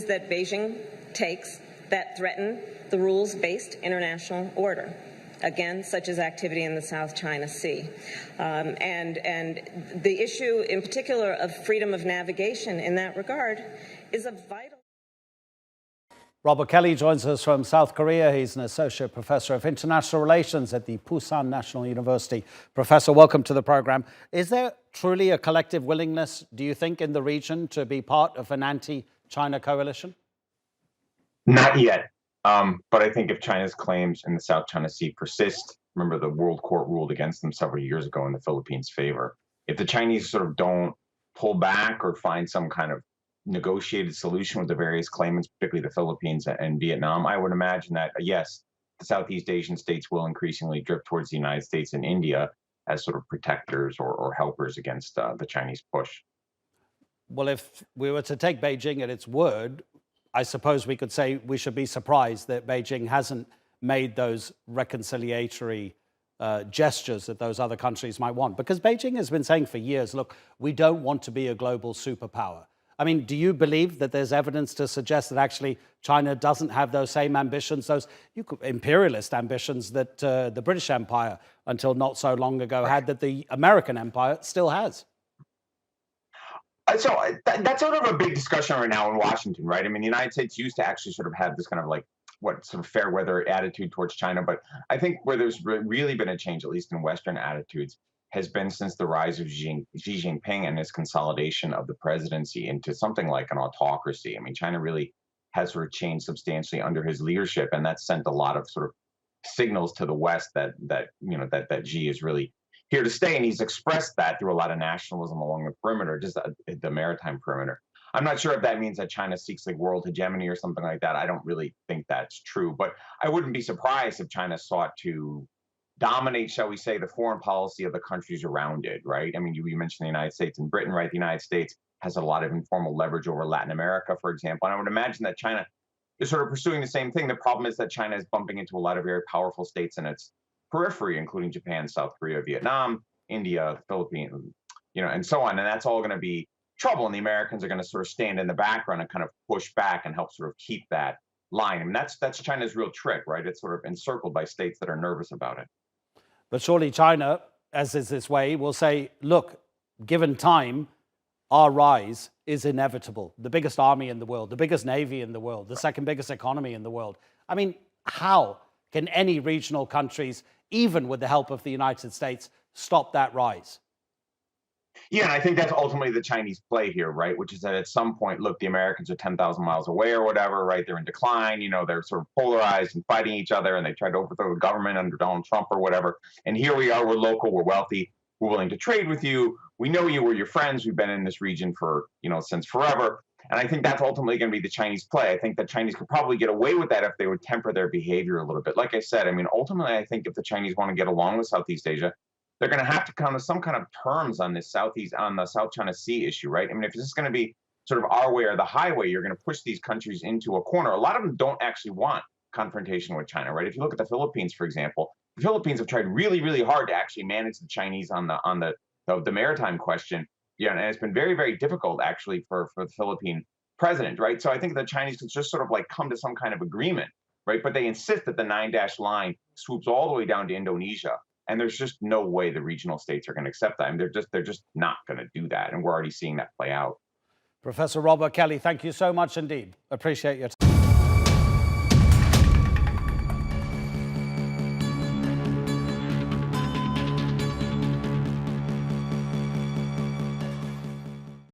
that Beijing takes that threaten the rules-based international order, again, such as activity in the South China Sea. And the issue in particular of freedom of navigation in that regard is a vital. Robert Kelly joins us from South Korea. He's an associate professor of international relations at the Pusan National University. Professor, welcome to the program. Is there truly a collective willingness, do you think, in the region to be part of an anti-China coalition? Not yet. But I think if China's claims in the South China Sea persist, remember the World Court ruled against them several years ago in the Philippines' favor. If the Chinese sort of don't pull back or find some kind of negotiated solution with the various claimants, particularly the Philippines and Vietnam, I would imagine that, yes, the Southeast Asian states will increasingly drift towards the United States and India as sort of protectors or helpers against the Chinese push. Well, if we were to take Beijing at its word, I suppose we could say we should be surprised that Beijing hasn't made those reconciliatory gestures that those other countries might want. Because Beijing has been saying for years, look, we don't want to be a global superpower. I mean, do you believe that there's evidence to suggest that actually China doesn't have those same ambitions, those imperialist ambitions that the British Empire, until not so long ago, had, that the American empire still has? So that's sort of a big discussion right now in Washington, right? I mean, the United States used to actually sort of have this kind of like sort of fair weather attitude towards China. But I think where there's really been a change, at least in Western attitudes, has been since the rise of Xi Jinping and his consolidation of the presidency into something like an autocracy. I mean, China really has sort of changed substantially under his leadership, and that's sent a lot of sort of signals to the West that Xi is really here to stay, and he's expressed that through a lot of nationalism along the perimeter, just the maritime perimeter. I'm not sure if that means that China seeks like world hegemony or something like that. I don't really think that's true, but I wouldn't be surprised if China sought to dominate, shall we say, the foreign policy of the countries around it, right? I mean, you mentioned the United States and Britain, right? The United States has a lot of informal leverage over Latin America, for example, and I would imagine that China is sort of pursuing the same thing. The problem is that China is bumping into a lot of very powerful states in its periphery, including Japan, South Korea, Vietnam, India, Philippines, and so on. And that's all going to be trouble. And the Americans are going to sort of stand in the background and kind of push back and help sort of keep that line. I mean, that's China's real trick, right? It's sort of encircled by states that are nervous about it. But surely China, as is this way, will say, look, given time, our rise is inevitable. The biggest army in the world, the biggest navy in the world, the second biggest economy in the world. I mean, how can any regional countries, even with the help of the United States, stop that rise? Yeah, and I think that's ultimately the Chinese play here, right? Which is that at some point, look, the Americans are 10,000 miles away or whatever, right? They're in decline, they're sort of polarized and fighting each other, and they tried to overthrow the government under Donald Trump or whatever. And here we are, we're local, we're wealthy, we're willing to trade with you. We know you, we're your friends. We've been in this region for, since forever. And I think that's ultimately going to be the Chinese play. I think the Chinese could probably get away with that if they would temper their behavior a little bit. Like I said, I mean, ultimately, I think if the Chinese want to get along with Southeast Asia, they're going to have to come to some kind of terms on the South China Sea issue, right? I mean, if this is going to be sort of our way or the highway, you're going to push these countries into a corner. A lot of them don't actually want confrontation with China, right? If you look at the Philippines, for example, the Philippines have tried really, really hard to actually manage the Chinese on the maritime question. Yeah, and it's been very, very difficult actually for the Philippine president, right? So I think the Chinese could just sort of like come to some kind of agreement, right? But they insist that the 9-dash line swoops all the way down to Indonesia. And there's just no way the regional states are going to accept that. I mean, they're just not going to do that. And we're already seeing that play out. Professor Robert Kelly, thank you so much indeed. Appreciate your time.